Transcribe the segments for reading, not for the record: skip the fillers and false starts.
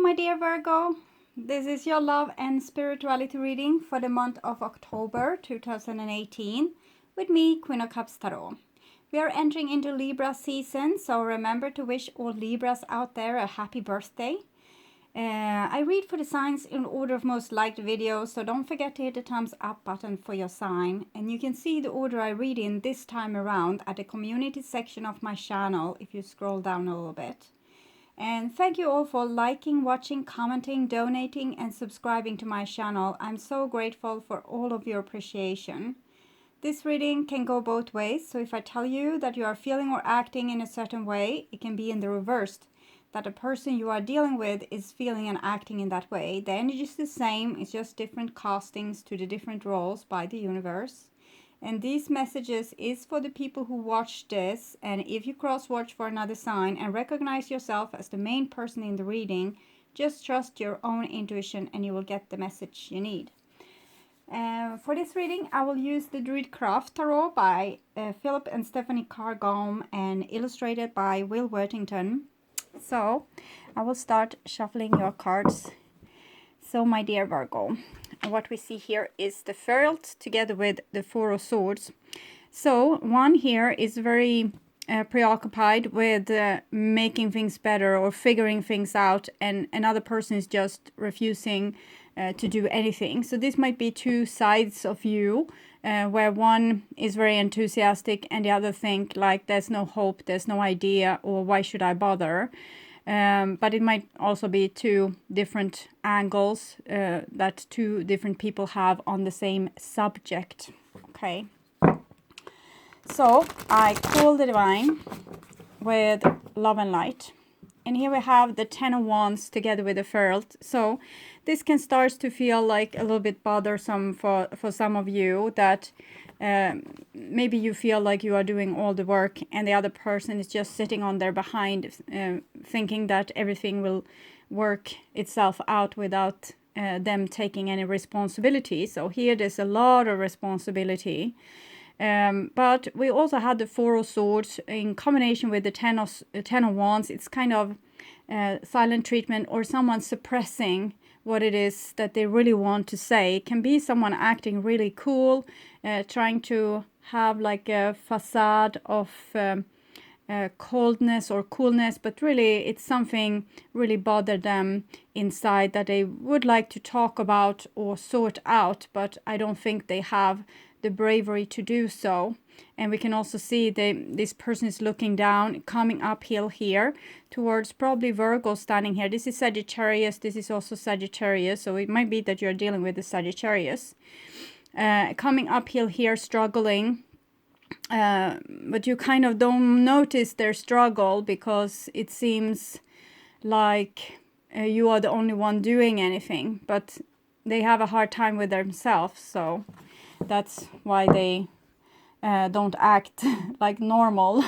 my dear Virgo. This is your love and spirituality reading for the month of October 2018 with me, Queen of Cups Tarot. We are entering into Libra season, so remember to wish all Libras out there a happy birthday. I read for the signs in order of most liked videos, so don't forget to hit the thumbs up button for your sign. And you can see the order I read in this time around at the community section of my channel if you scroll down a little bit. And thank you all for liking, watching, commenting, donating and subscribing to my channel. I'm so grateful for all of your appreciation. This reading can go both ways, so if I tell you that you are feeling or acting in a certain way, it can be in the reverse, that the person you are dealing with is feeling and acting in that way. The energy is the same, it's just different castings to the different roles by the universe. And these messages is for the people who watch this, and if you cross-watch for another sign and recognize yourself as the main person in the reading, just trust your own intuition and you will get the message you need. For this reading, I will use the Druidcraft Tarot by Philip and Stephanie Carr-Gaume and illustrated by Will Worthington. So, I will start shuffling your cards. So, my dear Virgo, what we see here is the Ferret together with the Four of Swords. So, one here is very preoccupied with making things better or figuring things out, and another person is just refusing to do anything. So, this might be two sides of you, where one is very enthusiastic and the other think like there's no hope, there's no idea, or why should I bother? But it might also be two different angles that two different people have on the same subject. Okay. So I call the Divine with Love and Light. And here we have the Ten of Wands together with the Ferret. So this can start to feel like a little bit bothersome for some of you, that maybe you feel like you are doing all the work and the other person is just sitting on their behind, thinking that everything will work itself out without them taking any responsibility. So here there's a lot of responsibility. But we also had the Four of Swords in combination with the Ten of Wands. It's kind of silent treatment, or someone suppressing what it is that they really want to say. It can be someone acting really cool, trying to have like a facade of coldness or coolness, but really it's something really bothered them inside that they would like to talk about or sort out, but I don't think they have the bravery to do so. And we can also see this person is looking down, coming uphill here towards probably Virgo standing here. This is Sagittarius, this is also Sagittarius, so it might be that you're dealing with the Sagittarius. Coming uphill here, struggling, but you kind of don't notice their struggle because it seems like you are the only one doing anything, but they have a hard time with themselves, so that's why they don't act like normal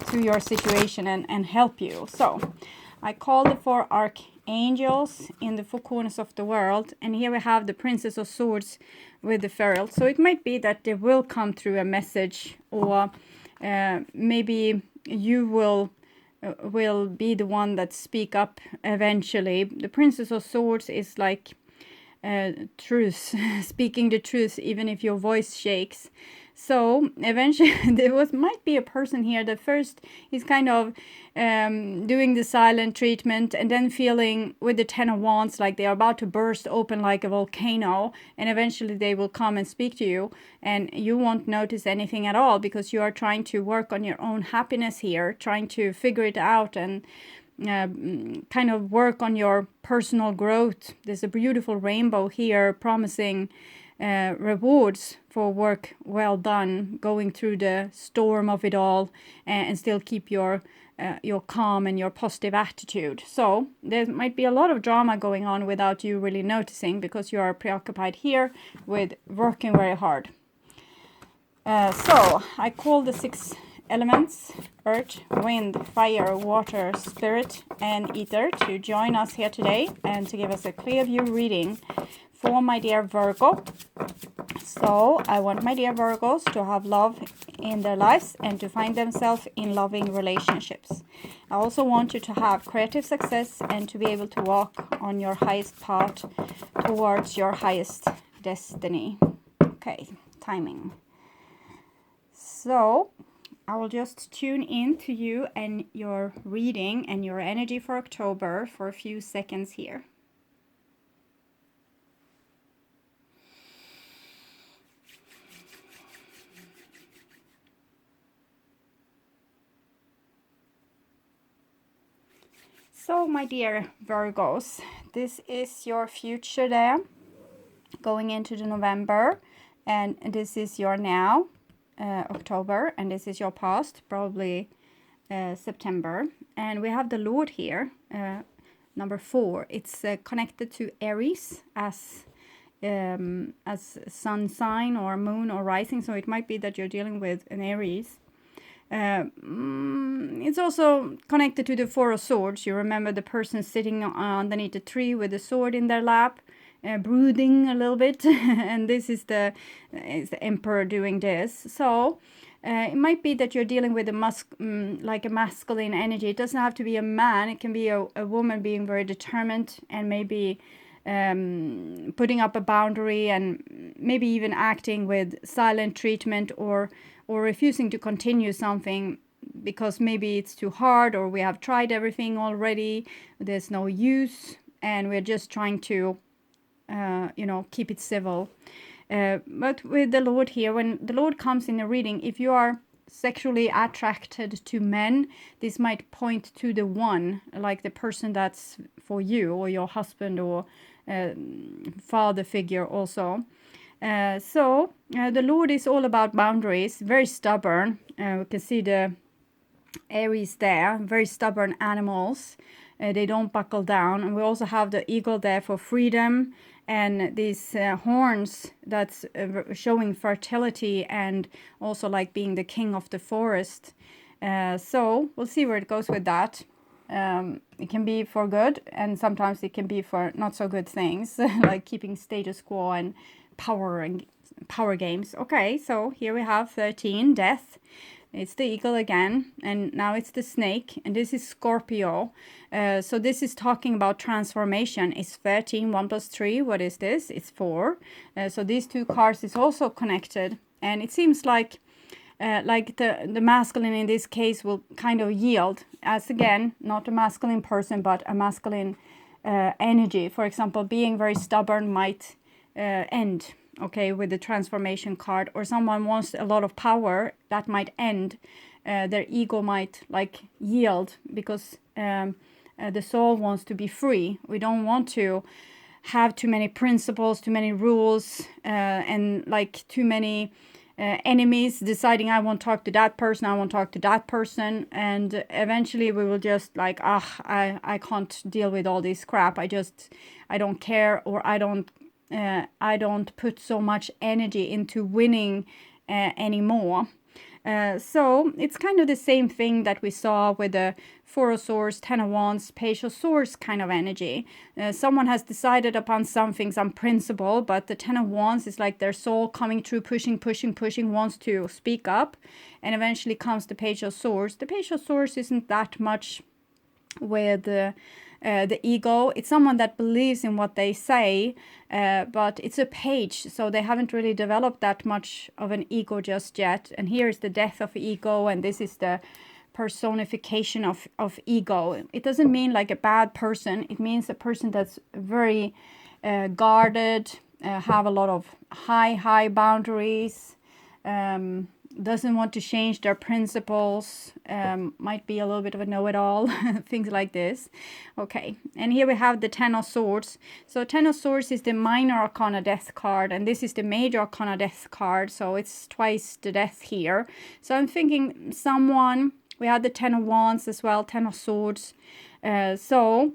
to your situation and help you. So I call the four archangels in the four corners of the world, and here we have the Princess of Swords with the Ferret. So it might be that they will come through a message, or maybe you will be the one that speak up eventually. The Princess of Swords is like truth, speaking the truth even if your voice shakes. So eventually there might be a person here that first is kind of doing the silent treatment, and then feeling with the Ten of Wands like they are about to burst open like a volcano, and eventually they will come and speak to you, and you won't notice anything at all because you are trying to work on your own happiness here, trying to figure it out and kind of work on your personal growth. There's a beautiful rainbow here promising rewards for work well done, going through the storm of it all, and still keep your calm and your positive attitude. So there might be a lot of drama going on without you really noticing, because you are preoccupied here with working very hard. So I call the six elements, earth, wind, fire, water, spirit and ether, to join us here today and to give us a clear view reading for my dear Virgo. So I want my dear Virgos to have love in their lives and to find themselves in loving relationships. I also want you to have creative success and to be able to walk on your highest path towards your highest destiny. Okay, timing. So I will just tune in to you and your reading and your energy for October for a few seconds here. So, my dear Virgos, this is your future there, going into the November, and this is your now, October, and this is your past, probably September. And we have the Lord here, number 4. It's connected to Aries as sun sign or moon or rising, so it might be that you're dealing with an Aries. It's also connected to the 4 of Swords. You remember the person sitting underneath a tree with a sword in their lap, brooding a little bit, and this is the Emperor doing this. So it might be that you're dealing with like a masculine energy. It doesn't have to be a man. It can be a woman being very determined and maybe putting up a boundary and maybe even acting with silent treatment or refusing to continue something because maybe it's too hard or we have tried everything already, there's no use, and we're just trying to keep it civil. But with the Lord here, when the Lord comes in a reading, if you are sexually attracted to men, this might point to the one, like the person that's for you or your husband or father figure also. So the Lord is all about boundaries, very stubborn. We can see the Aries there, very stubborn animals. They don't buckle down. And we also have the eagle there for freedom and these horns that's showing fertility and also like being the king of the forest. So we'll see where it goes with that. It can be for good and sometimes it can be for not so good things like keeping status quo and power games. Okay, so here we have 13, death. It's the eagle again, and now it's the snake, and this is Scorpio. So this is talking about transformation. It's 13, 1 plus 3. What is this? It's 4. So these 2 cards is also connected, and it seems like the masculine in this case will kind of yield as, again, not a masculine person, but a masculine energy. For example, being very stubborn might end, okay, with the transformation card, or someone wants a lot of power, that might end. Their ego might like yield because the soul wants to be free. We don't want to have too many principles, too many rules, and like too many enemies deciding I won't talk to that person, I won't talk to that person, and eventually we will just like, I can't deal with all this crap. I don't care, or I don't put so much energy into winning anymore. So it's kind of the same thing that we saw with the 4 of Swords, 10 of Wands, Page of Swords kind of energy. Someone has decided upon something, some principle, but the 10 of Wands is like their soul coming through, pushing, wants to speak up, and eventually comes the Page of Swords. The Page of Swords isn't that much with the ego. It's someone that believes in what they say, but it's a page, so they haven't really developed that much of an ego just yet. And here is the death of ego, and this is the personification of ego. It doesn't mean like a bad person. It means a person that's very guarded, have a lot of high boundaries, doesn't want to change their principles, might be a little bit of a know-it-all, things like this. Okay, and here we have the 10 of Swords. So 10 of Swords is the minor arcana death card, and this is the major arcana death card, so it's twice the death here. So I'm thinking someone, we had the 10 of Wands as well, 10 of Swords. So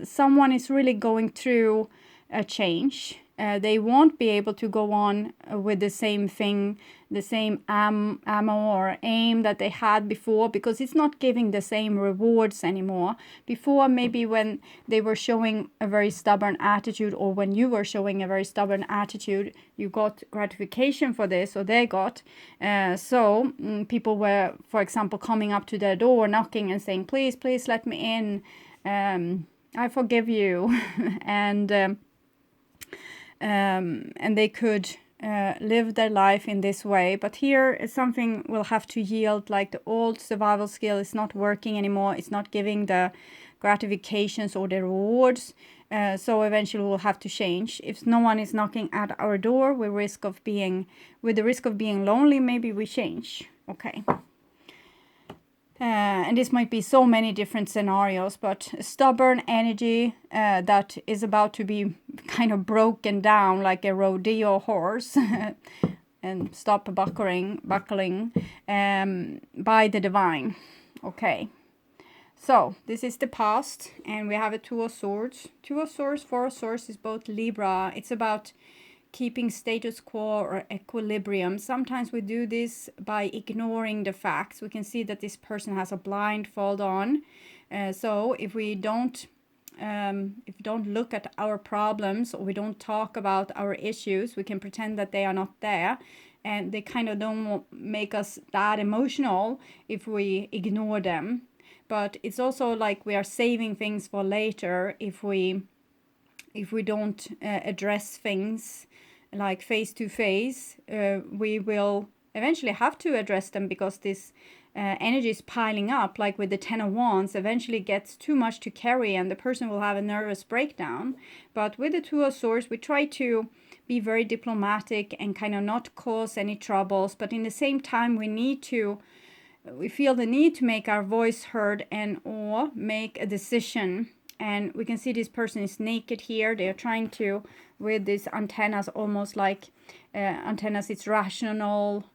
someone is really going through a change. they won't be able to go on with the same thing, the same ammo or aim that they had before, because it's not giving the same rewards anymore. Before, maybe when they were showing a very stubborn attitude, or when you were showing a very stubborn attitude, you got gratification for this, or they got. People were, for example, coming up to their door, knocking and saying, please, please let me in. I forgive you. And they could live their life in this way. But here something will have to yield, like the old survival skill is not working anymore. It's not giving the gratifications or the rewards. So eventually we'll have to change. If no one is knocking at our door, with the risk of being lonely, maybe we change. Okay. And this might be so many different scenarios, but a stubborn energy that is about to be kind of broken down like a rodeo horse and stop buckling by the divine. Okay, so this is the past, and we have a Two of Swords. Two of Swords, Four of Swords is both Libra. It's about keeping status quo or equilibrium. Sometimes we do this by ignoring the facts. We can see that this person has a blindfold on. So if we don't look at our problems, or we don't talk about our issues, we can pretend that they are not there, and they kind of don't make us that emotional if we ignore them. But it's also like we are saving things for later if we don't address things like face to face. We will eventually have to address them, because this energy is piling up, like with the Ten of Wands. Eventually gets too much to carry, and the person will have a nervous breakdown. But with the Two of Swords, we try to be very diplomatic and kind of not cause any troubles, but in the same time we feel the need to make our voice heard and or make a decision. And we can see this person is naked here. They are trying to, with these antennas, almost like antennas, it's rational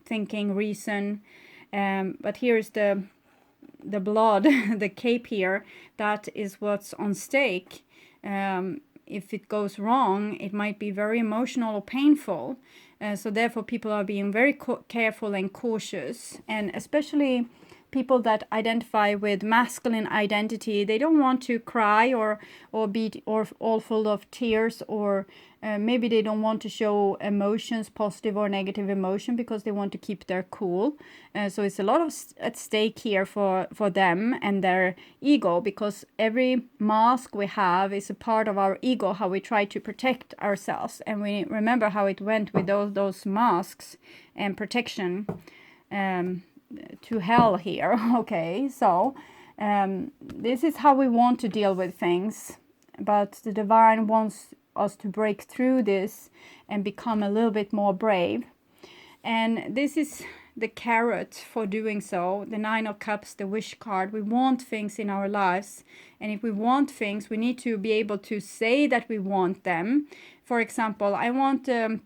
thinking, reason. But here is the blood, the cape here. That is what's on stake. If it goes wrong, it might be very emotional or painful. So therefore, people are being very careful and cautious. And especially people that identify with masculine identity, they don't want to cry or be all full of tears, or maybe they don't want to show emotions, positive or negative emotion, because they want to keep their cool. So it's a lot of at stake here for them and their ego, because every mask we have is a part of our ego, how we try to protect ourselves. And we remember how it went with those masks and protection. To hell here. Okay, so this is how we want to deal with things, but the divine wants us to break through this and become a little bit more brave. And this is the carrot for doing so, the Nine of Cups, the wish card. We want things in our lives, and if we want things, we need to be able to say that we want them. For example, I want the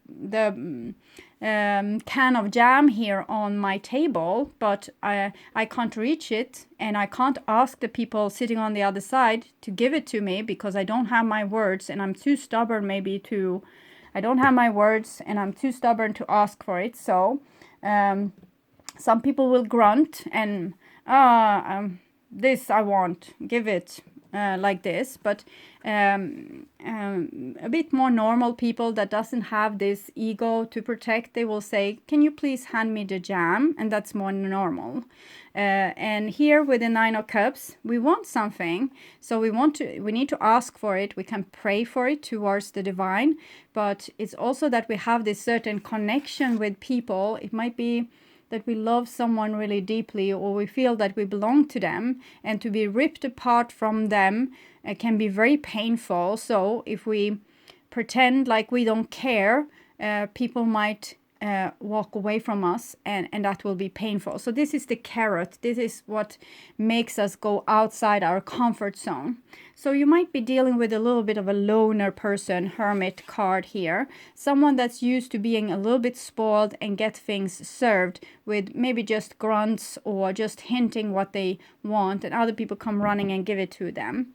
can of jam here on my table, but I can't reach it, and I can't ask the people sitting on the other side to give it to me, because I don't have my words, and I'm too stubborn I don't have my words, and I'm too stubborn to ask for it. So some people will grunt and this I want, give it. Like this, but a bit more normal people that doesn't have this ego to protect, they will say, can you please hand me the jam? And that's more normal. And here with the Nine of Cups, we want something, so we need to ask for it. We can pray for it towards the divine, but it's also that we have this certain connection with people. It might be that we love someone really deeply, or we feel that we belong to them, and to be ripped apart from them can be very painful. So if we pretend like we don't care, people might walk away from us, and that will be painful. So this is the carrot. This is what makes us go outside our comfort zone. So you might be dealing with a little bit of a loner person, hermit card here. Someone that's used to being a little bit spoiled and get things served with maybe just grunts or just hinting what they want, and other people come running and give it to them.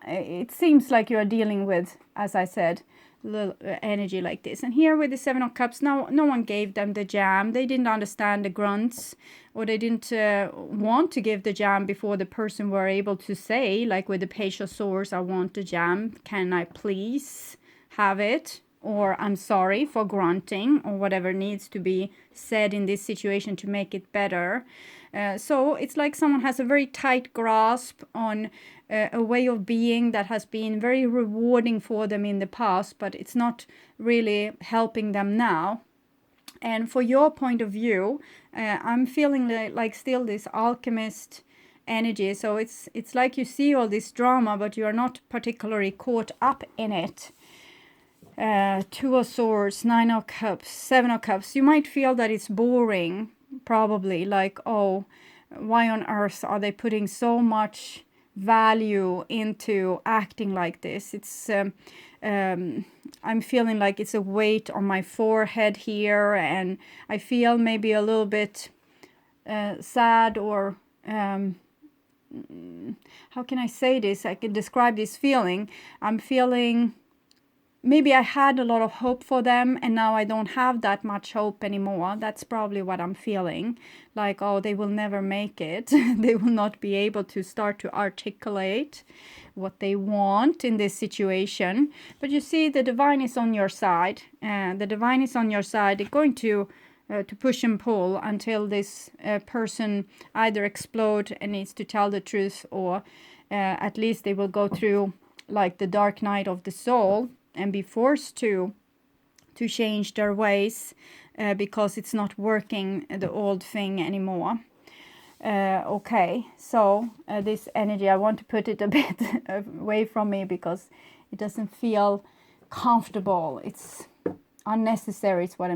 it seems like you are dealing with, as I said, little energy like this. And here with the Seven of Cups, no one gave them the jam. They didn't understand the grunts, or they didn't want to give the jam before the person were able to say, like with the Page of Swords, I want the jam, can I please have it? Or I'm sorry for grunting, or whatever needs to be said in this situation to make it better. So it's like someone has a very tight grasp on a way of being that has been very rewarding for them in the past, but it's not really helping them now. And for your point of view, I'm feeling like still this alchemist energy. So it's like you see all this drama, but you are not particularly caught up in it. Two of Swords, Nine of Cups, Seven of Cups. You might feel that it's boring, probably, like, oh, why on earth are they putting so much value into acting like this? It's I'm feeling like it's a weight on my forehead here, and I feel maybe a little bit sad, or how can I say this? I can describe this feeling. I'm feeling maybe I had a lot of hope for them, and now I don't have that much hope anymore. That's probably what I'm feeling. Like, oh, they will never make it. They will not be able to start to articulate what they want in this situation. But you see, the divine is on your side. The divine is on your side. They're going to push and pull until this person either explode and needs to tell the truth, or at least they will go through like the dark night of the soul and be forced to change their ways because it's not working, the old thing anymore. Okay, so this energy, I want to put it a bit away from me because it doesn't feel comfortable. It's unnecessary. It's what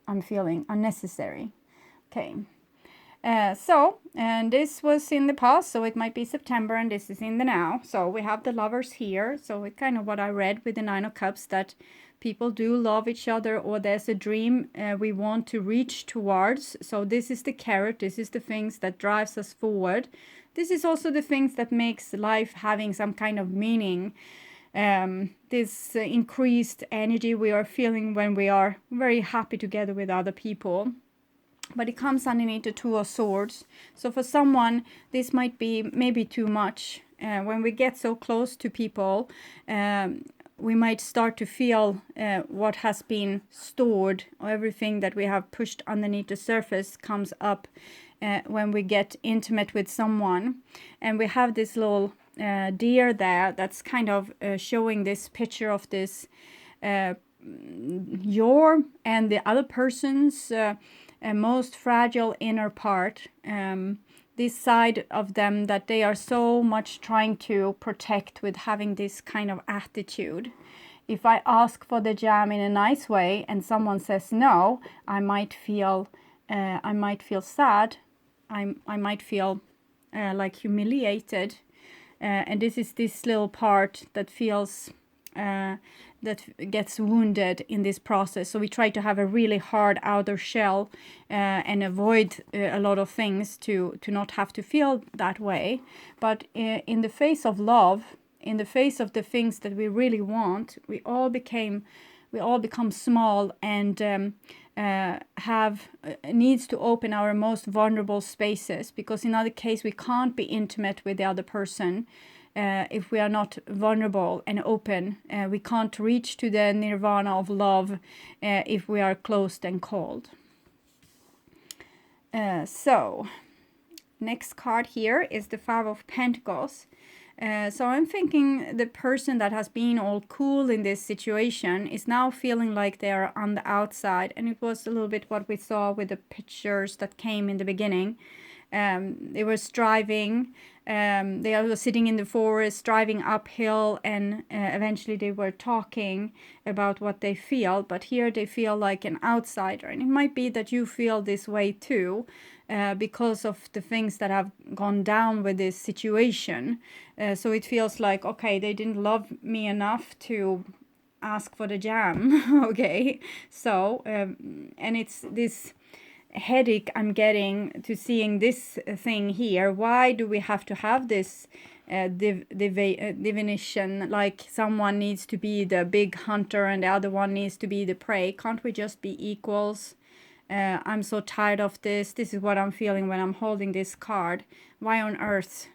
I'm feeling, unnecessary. Okay. And this was in the past, so it might be September, and this is in the now. So we have the lovers here. So it's kind of what I read with the Nine of Cups, that people do love each other, or there's a dream we want to reach towards. So this is the carrot. This is the things that drives us forward. This is also the things that makes life having some kind of meaning. This increased energy we are feeling when we are very happy together with other people. But it comes underneath the Two of Swords. So for someone, this might be maybe too much. When we get so close to people, we might start to feel what has been stored, or everything that we have pushed underneath the surface comes up when we get intimate with someone. And we have this little deer there that's kind of showing this picture of this your and the other person's most fragile inner part, this side of them that they are so much trying to protect with having this kind of attitude. If I ask for the jam in a nice way and someone says no, I might feel sad. I might feel like humiliated, and this is this little part that feels that gets wounded in this process. So we try to have a really hard outer shell and avoid a lot of things to not have to feel that way. But in the face of love, in the face of the things that we really want, we all become small, and have needs to open our most vulnerable spaces, because in other case we can't be intimate with the other person. If we are not vulnerable and open, we can't reach to the nirvana of love if we are closed and cold. So, next card here is the Five of Pentacles. So I'm thinking the person that has been all cool in this situation is now feeling like they're on the outside. And it was a little bit what we saw with the pictures that came in the beginning. They were striving. They were sitting in the forest, driving uphill, and eventually they were talking about what they feel. But here they feel like an outsider. And it might be that you feel this way too, because of the things that have gone down with this situation. So it feels like, okay, they didn't love me enough to ask for the jam. Okay, so and it's this headache I'm getting to seeing this thing here. Why do we have to have this divination, like someone needs to be the big hunter and the other one needs to be the prey? Can't we just be equals? I'm so tired of this. This is what I'm feeling when I'm holding this card. Why on earth?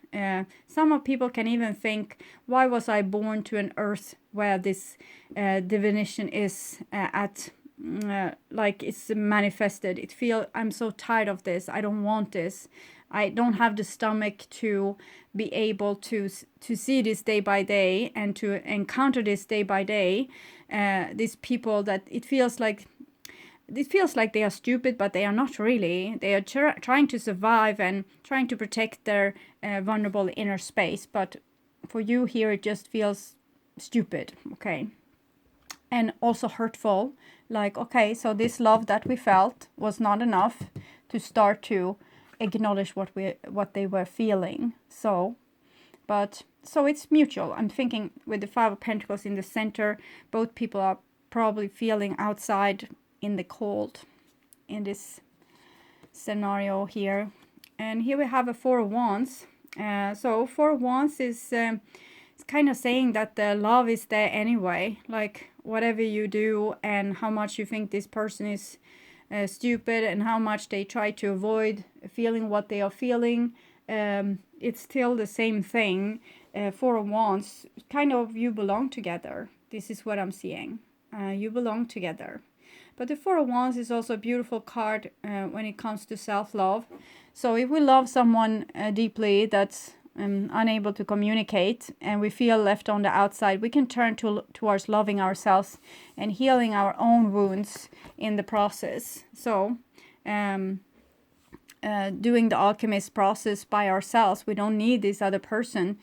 Some of people can even think, why was I born to an earth where this divination is at, like it's manifested? I'm so tired of this. I don't want this. I don't have the stomach to be able to see this day by day and to encounter this day by day. These people that it feels like they are stupid, but they are not really. They are trying to survive and trying to protect their vulnerable inner space. But for you here, it just feels stupid, okay? And also hurtful. Like, okay, so this love that we felt was not enough to start to acknowledge what they were feeling. So it's mutual. I'm thinking with the Five of Pentacles in the center, both people are probably feeling outside in the cold in this scenario here. And here we have a Four of Wands. So Four of Wands is it's kind of saying that the love is there anyway, like whatever you do and how much you think this person is stupid and how much they try to avoid feeling what they are feeling, it's still the same thing. Four of Wands, kind of, you belong together. This is what I'm seeing. You belong together. But the Four of Wands is also a beautiful card when it comes to self-love. So if we love someone deeply that's unable to communicate and we feel left on the outside, we can turn towards loving ourselves and healing our own wounds in the process. So doing the alchemist process by ourselves, we don't need this other person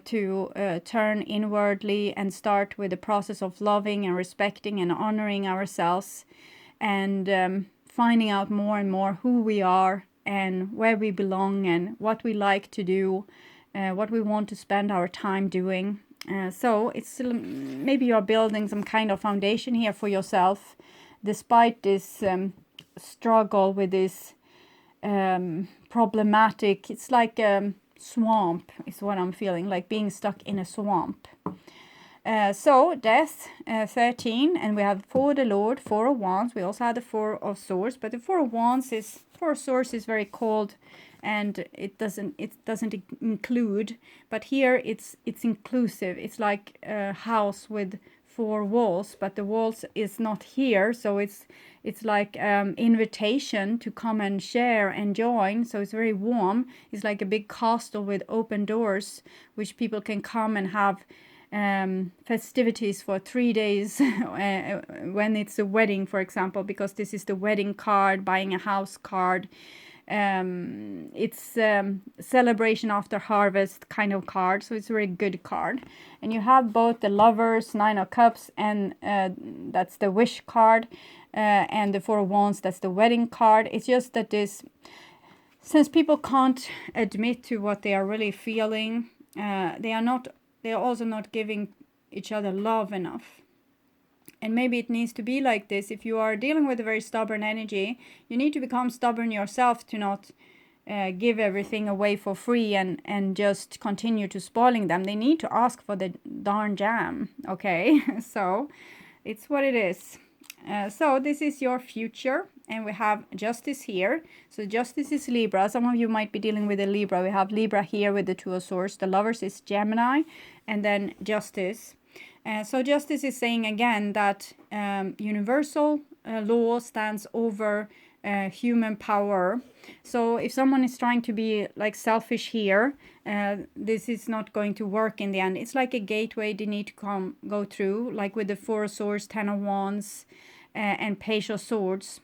to turn inwardly and start with the process of loving and respecting and honoring ourselves and finding out more and more who we are and where we belong and what we like to do, what we want to spend our time doing. So it's still, maybe you're building some kind of foundation here for yourself despite this struggle with this problematic, it's like swamp is what I'm feeling, like being stuck in a swamp. So death, 13, and we have Four the Lord, Four of Wands. We also have the Four of Swords, but the Four of Wands is, Four of Swords is very cold and it doesn't include, but here it's inclusive. It's like a house with four walls, but the walls is not here, so it's like invitation to come and share and join. So it's very warm. It's like a big castle with open doors, which people can come and have festivities for 3 days when it's a wedding, for example, because this is the wedding card, buying a house card. It's celebration after harvest kind of card, so it's a very good card. And you have both the Lovers, Nine of Cups, and that's the Wish card, and the Four of Wands, that's the wedding card. It's just that this, since people can't admit to what they are really feeling, they are also not giving each other love enough. And maybe it needs to be like this. If you are dealing with a very stubborn energy, you need to become stubborn yourself to not give everything away for free and just continue to spoiling them. They need to ask for the darn jam, okay? So it's what it is. So this is your future, and we have Justice here. So Justice is Libra. Some of you might be dealing with a Libra. We have Libra here with the Two of Swords. The Lovers is Gemini, and then Justice. So Justice is saying again that universal law stands over human power. So if someone is trying to be like selfish here, this is not going to work in the end. It's like a gateway they need to go through, like with the Four of Swords, Ten of Wands, and Page of Swords.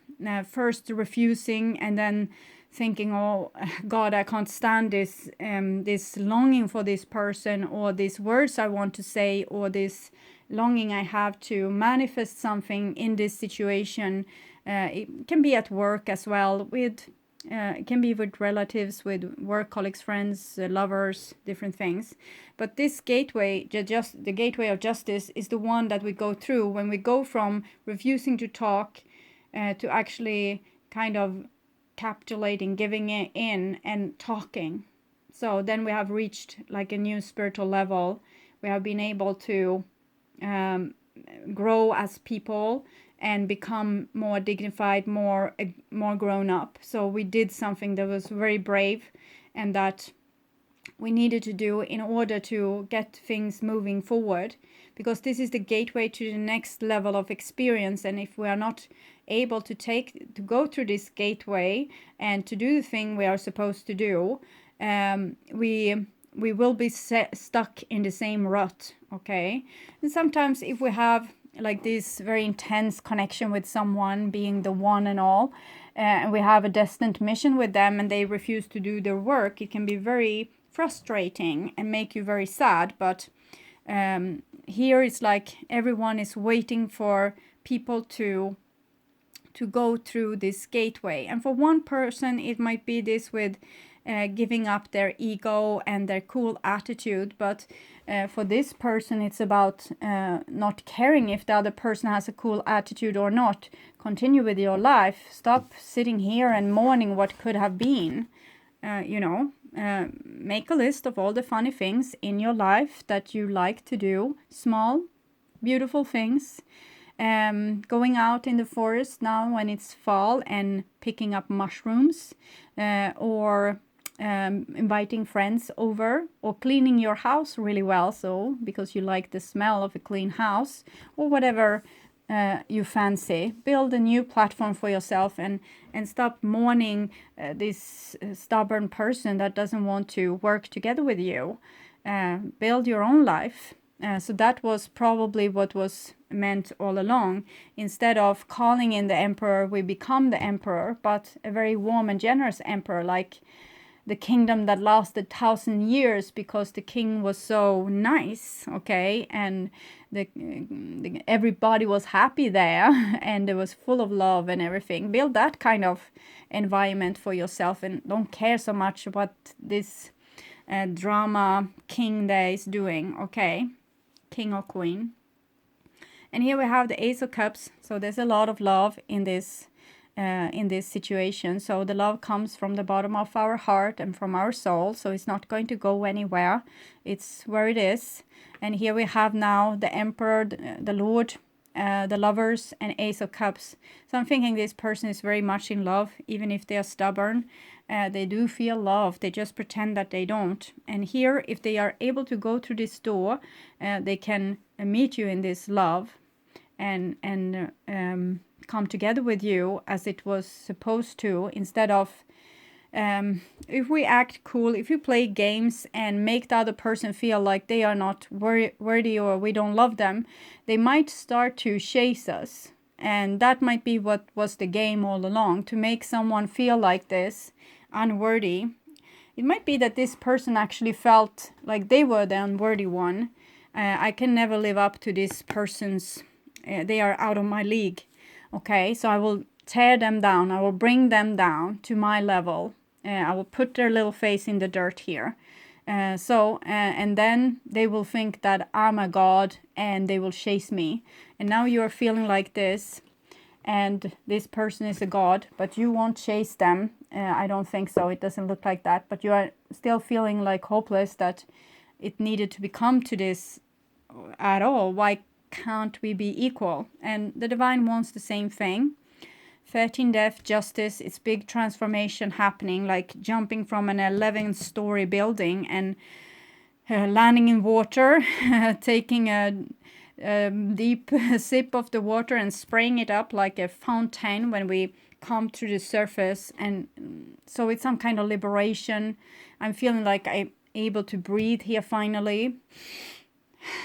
First refusing and then thinking, oh God, I can't stand this, this longing for this person, or these words I want to say, or this longing I have to manifest something in this situation. It can be at work as well, with it can be with relatives, with work colleagues, friends, lovers, different things. But this gateway, just the gateway of justice, is the one that we go through when we go from refusing to talk to actually kind of capitulating, giving it in and talking. So then we have reached like a new spiritual level. We have been able to grow as people and become more dignified, more grown up. So we did something that was very brave and that we needed to do in order to get things moving forward, because this is the gateway to the next level of experience. And if we are not able to go through this gateway and to do the thing we are supposed to do, we will be stuck in the same rut. Okay. And sometimes if we have like this very intense connection with someone, being the one and all, and we have a destined mission with them and they refuse to do their work, it can be very frustrating and make you very sad. But here it's like everyone is waiting for people to go through this gateway. And for one person it might be this with giving up their ego and their cool attitude, but for this person it's about not caring if the other person has a cool attitude or not. Continue with your life. Stop sitting here and mourning what could have been. Make a list of all the funny things in your life that you like to do. Small, beautiful things. Going out in the forest now when it's fall and picking up mushrooms, or inviting friends over, or cleaning your house really well, so because you like the smell of a clean house, or whatever you fancy. Build a new platform for yourself and stop mourning this stubborn person that doesn't want to work together with you. Build your own life. So that was probably what was meant all along. Instead of calling in the emperor, we become the emperor, but a very warm and generous emperor, like the kingdom that lasted 1,000 years because the king was so nice, okay, and everybody was happy there and it was full of love and everything. Build that kind of environment for yourself and don't care so much what this drama king there is doing, okay, king or queen. And here we have the Ace of Cups. So there's a lot of love in this situation. So the love comes from the bottom of our heart and from our soul. So it's not going to go anywhere. It's where it is. And here we have now the Emperor, the Lord, the Lovers, and Ace of Cups. So I'm thinking this person is very much in love, even if they are stubborn. They do feel love. They just pretend that they don't. And here, if they are able to go through this door, they can meet you in this love and come together with you as it was supposed to, instead of if we act cool, if we play games and make the other person feel like they are not worthy or we don't love them, they might start to chase us. And that might be what was the game all along, to make someone feel like this, unworthy. It might be that this person actually felt like they were the unworthy one. I can never live up to this person's, they are out of my league. Okay, so I will tear them down. I will bring them down to my level. I will put their little face in the dirt here. And then they will think that I'm a god and they will chase me. And now you are feeling like this and this person is a god, but you won't chase them. I don't think so. It doesn't look like that. But you are still feeling like hopeless, that it needed to become to this at all. Why can't we be equal? And the divine wants the same thing. 13 death, justice, it's big transformation happening, like jumping from an 11-story building and landing in water, taking a deep sip of the water and spraying it up like a fountain when we come to the surface. And so it's some kind of liberation. I'm feeling like I'm able to breathe here finally.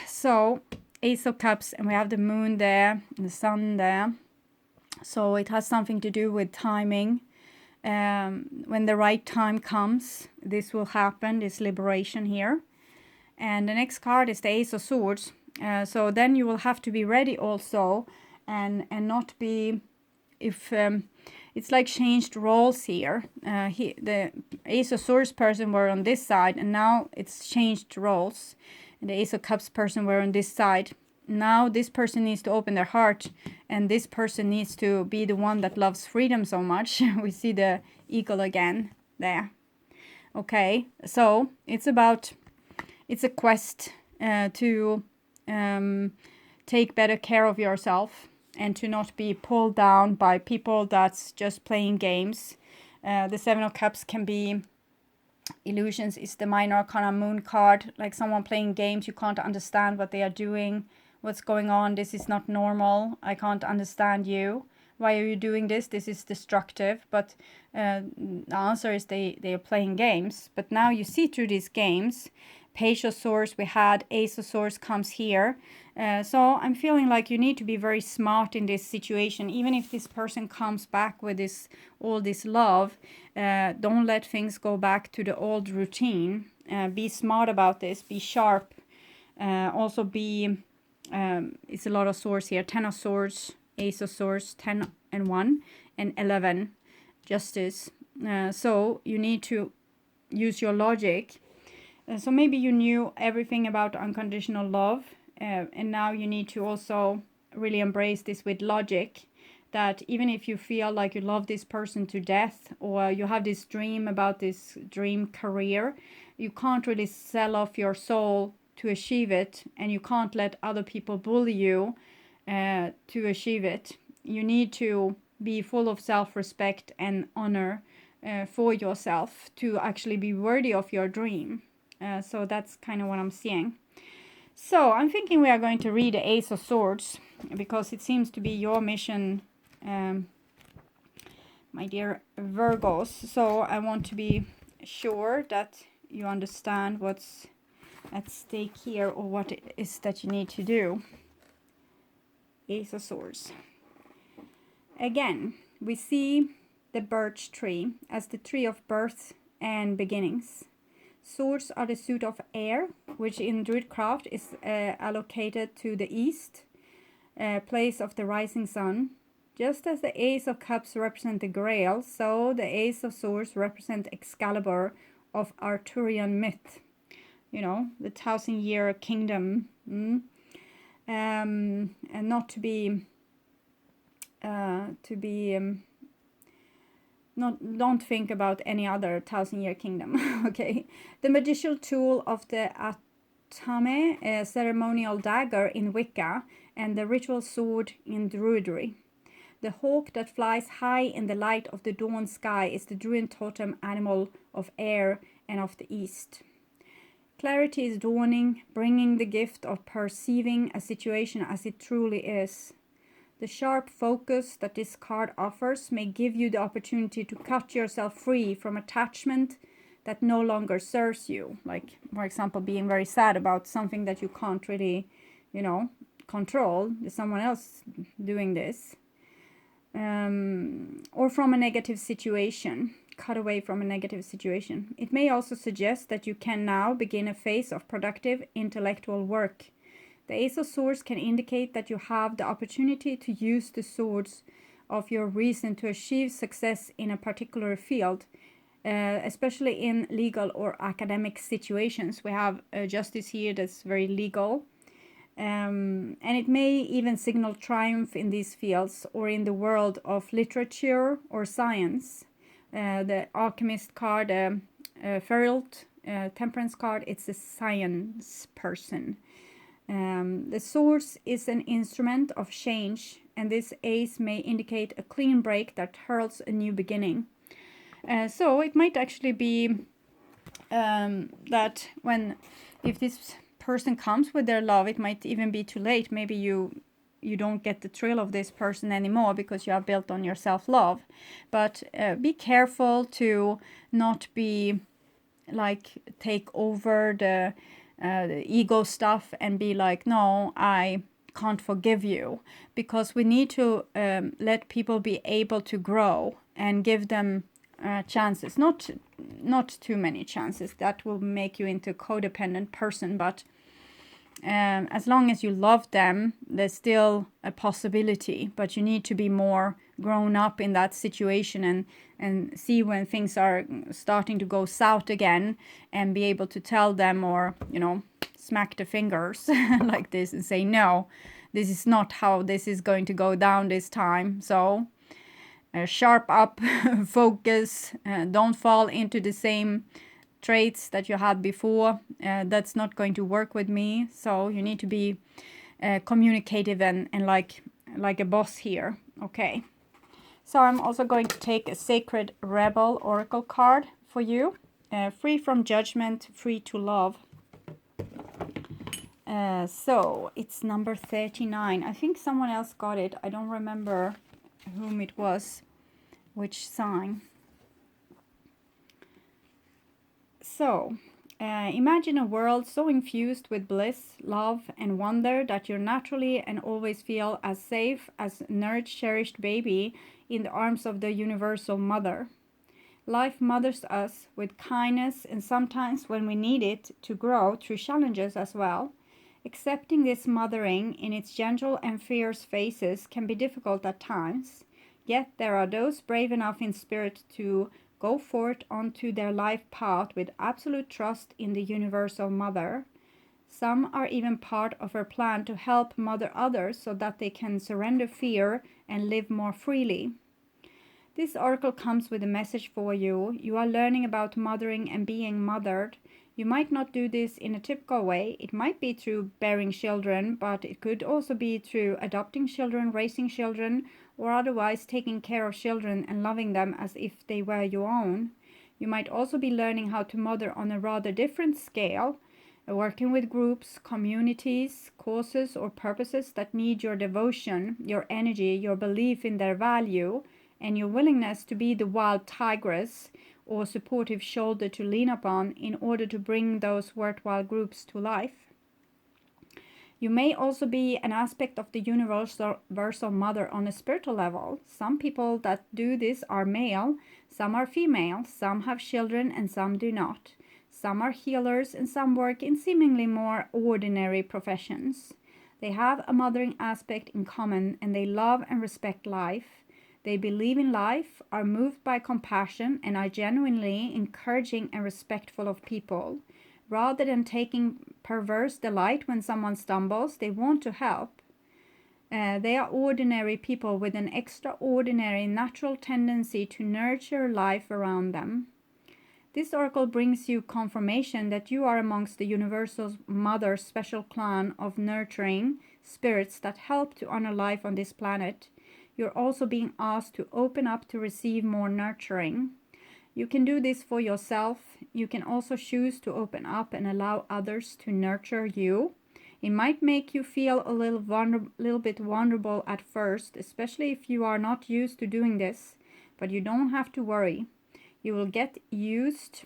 So Ace of Cups, and we have the moon there, and the sun there. So it has something to do with timing. When the right time comes, this will happen, this liberation here. And the next card is the Ace of Swords. So then you will have to be ready also, and not be, if it's like changed roles here. The Ace of Swords person were on this side, and now it's changed roles. And the Ace of Cups person were on this side. now this person needs to open their heart, and this person needs to be the one that loves freedom so much. We see the eagle again there. Okay, so it's a quest to take better care of yourself and to not be pulled down by people that's just playing games. The Seven of Cups can be illusions. Is the minor arcana moon card, like someone playing games. You can't understand what they are doing, what's going on. This is not normal. I can't understand you. Why are you doing this? This is destructive. But the answer is they are playing games. But now you see through these games. Page of Swords we had, Ace of Swords comes here. So I'm feeling like you need to be very smart in this situation. Even if this person comes back with all this love, don't let things go back to the old routine. Be smart about this, be sharp. Also be, it's a lot of swords here. 10 of Swords, Ace of Swords, 10 and 1, and 11, Justice. So you need to use your logic. So maybe you knew everything about unconditional love, and now you need to also really embrace this with logic, that even if you feel like you love this person to death, or you have this dream about this dream career, you can't really sell off your soul to achieve it, and you can't let other people bully you to achieve it. You need to be full of self-respect and honor for yourself to actually be worthy of your dream. So that's kind of what I'm seeing. So I'm thinking we are going to read the Ace of Swords, because it seems to be your mission, my dear Virgos. So I want to be sure that you understand what's at stake here, or what it is that you need to do. Ace of Swords. Again, we see the birch tree as the tree of birth and beginnings. Swords are the suit of air, which in Druidcraft is allocated to the east, place of the rising sun. Just as the Ace of Cups represent the Grail, so the Ace of Swords represent Excalibur of Arthurian myth. You know, the 1,000-year kingdom. And not to be... don't think about any other 1,000-year kingdom. Okay, the magical tool of the atame, a ceremonial dagger in Wicca, and the ritual sword in Druidry. The hawk that flies high in the light of the dawn sky is the Druid totem animal of air and of the east. Clarity is dawning, bringing the gift of perceiving a situation as it truly is. The sharp focus that this card offers may give you the opportunity to cut yourself free from attachment that no longer serves you. Like, for example, being very sad about something that you can't really, control. There's someone else doing this. Or from a negative situation. Cut away from a negative situation. It may also suggest that you can now begin a phase of productive intellectual work. The Ace of Swords can indicate that you have the opportunity to use the swords of your reason to achieve success in a particular field, especially in legal or academic situations. We have justice here that's very legal, and it may even signal triumph in these fields or in the world of literature or science. The Alchemist card, Feralt, Temperance card, it's a science person. The swords is an instrument of change, and this ace may indicate a clean break that heralds a new beginning. So it might actually be that if this person comes with their love, it might even be too late. Maybe you don't get the thrill of this person anymore because you are built on your self-love. But be careful to not be take over the ego stuff and be like, no, I can't forgive you, because we need to let people be able to grow and give them chances, not too many chances. That will make you into a codependent person, but as long as you love them, there's still a possibility, but you need to be more grown up in that situation and see when things are starting to go south again, and be able to tell them, or smack the fingers like this and say, no, this is not how this is going to go down this time. So sharp up, focus, don't fall into the same traits that you had before. That's not going to work with me. So you need to be communicative and like a boss here. Okay. So I'm also going to take a Sacred Rebel Oracle card for you. Free from judgment, free to love. So it's number 39. I think someone else got it. I don't remember whom it was, which sign. So imagine a world so infused with bliss, love, and wonder that you naturally and always feel as safe as a nourished, cherished baby in the arms of the universal mother. Life mothers us with kindness, and sometimes when we need it to grow through challenges as well. Accepting this mothering in its gentle and fierce phases can be difficult at times, yet there are those brave enough in spirit to go forth onto their life path with absolute trust in the universal mother. Some are even part of her plan to help mother others so that they can surrender fear and live more freely. This oracle comes with a message for you. You are learning about mothering and being mothered. You might not do this in a typical way. It might be through bearing children, but it could also be through adopting children, raising children, or otherwise taking care of children and loving them as if they were your own. You might also be learning how to mother on a rather different scale, working with groups, communities, causes, or purposes that need your devotion, your energy, your belief in their value, and your willingness to be the wild tigress or supportive shoulder to lean upon in order to bring those worthwhile groups to life. You may also be an aspect of the universal mother on a spiritual level. Some people that do this are male, some are female, some have children and some do not. Some are healers and some work in seemingly more ordinary professions. They have a mothering aspect in common and they love and respect life. They believe in life, are moved by compassion, and are genuinely encouraging and respectful of people. Rather than taking perverse delight when someone stumbles, they want to help. They are ordinary people with an extraordinary natural tendency to nurture life around them. This oracle brings you confirmation that you are amongst the universal mother's special clan of nurturing spirits that help to honor life on this planet. You're also being asked to open up to receive more nurturing. You can do this for yourself. You can also choose to open up and allow others to nurture you. It might make you feel a little bit vulnerable at first, especially if you are not used to doing this, but you don't have to worry. You will get used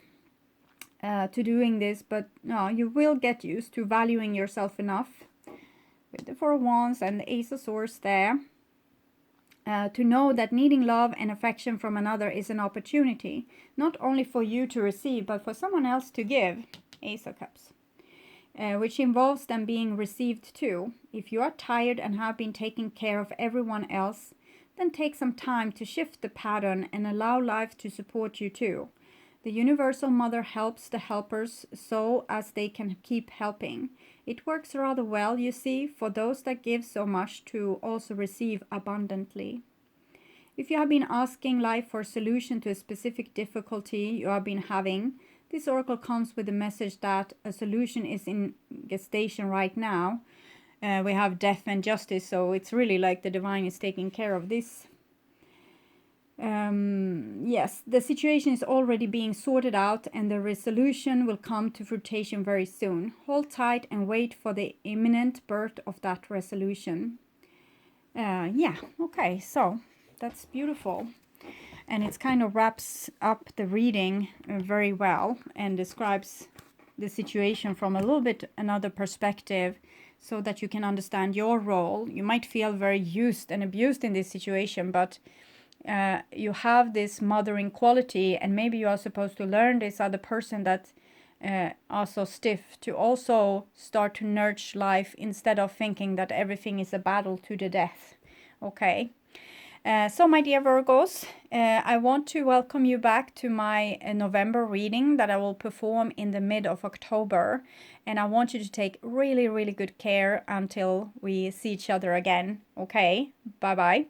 to doing this, but no, you will get used to valuing yourself enough with the Four of Wands and the Ace of Swords there. To know that needing love and affection from another is an opportunity, not only for you to receive, but for someone else to give. Ace of Cups. Which involves them being received too. If you are tired and have been taking care of everyone else, then take some time to shift the pattern and allow life to support you too. The universal mother helps the helpers so as they can keep helping. It works rather well, you see, for those that give so much to also receive abundantly. If you have been asking life for a solution to a specific difficulty you have been having, this oracle comes with the message that a solution is in gestation right now. We have death and justice, so it's really like the divine is taking care of this. Yes, the situation is already being sorted out and the resolution will come to fruition very soon. Hold tight and wait for the imminent birth of that resolution. Yeah, okay, so that's beautiful. And it kind of wraps up the reading very well and describes the situation from a little bit another perspective so that you can understand your role. You might feel very used and abused in this situation, but you have this mothering quality and maybe you are supposed to learn this other person that are so stiff to also start to nurture life instead of thinking that everything is a battle to the death. Okay. So my dear Virgos, I want to welcome you back to my November reading that I will perform in the mid of October. And I want you to take really, really good care until we see each other again. Okay, bye-bye.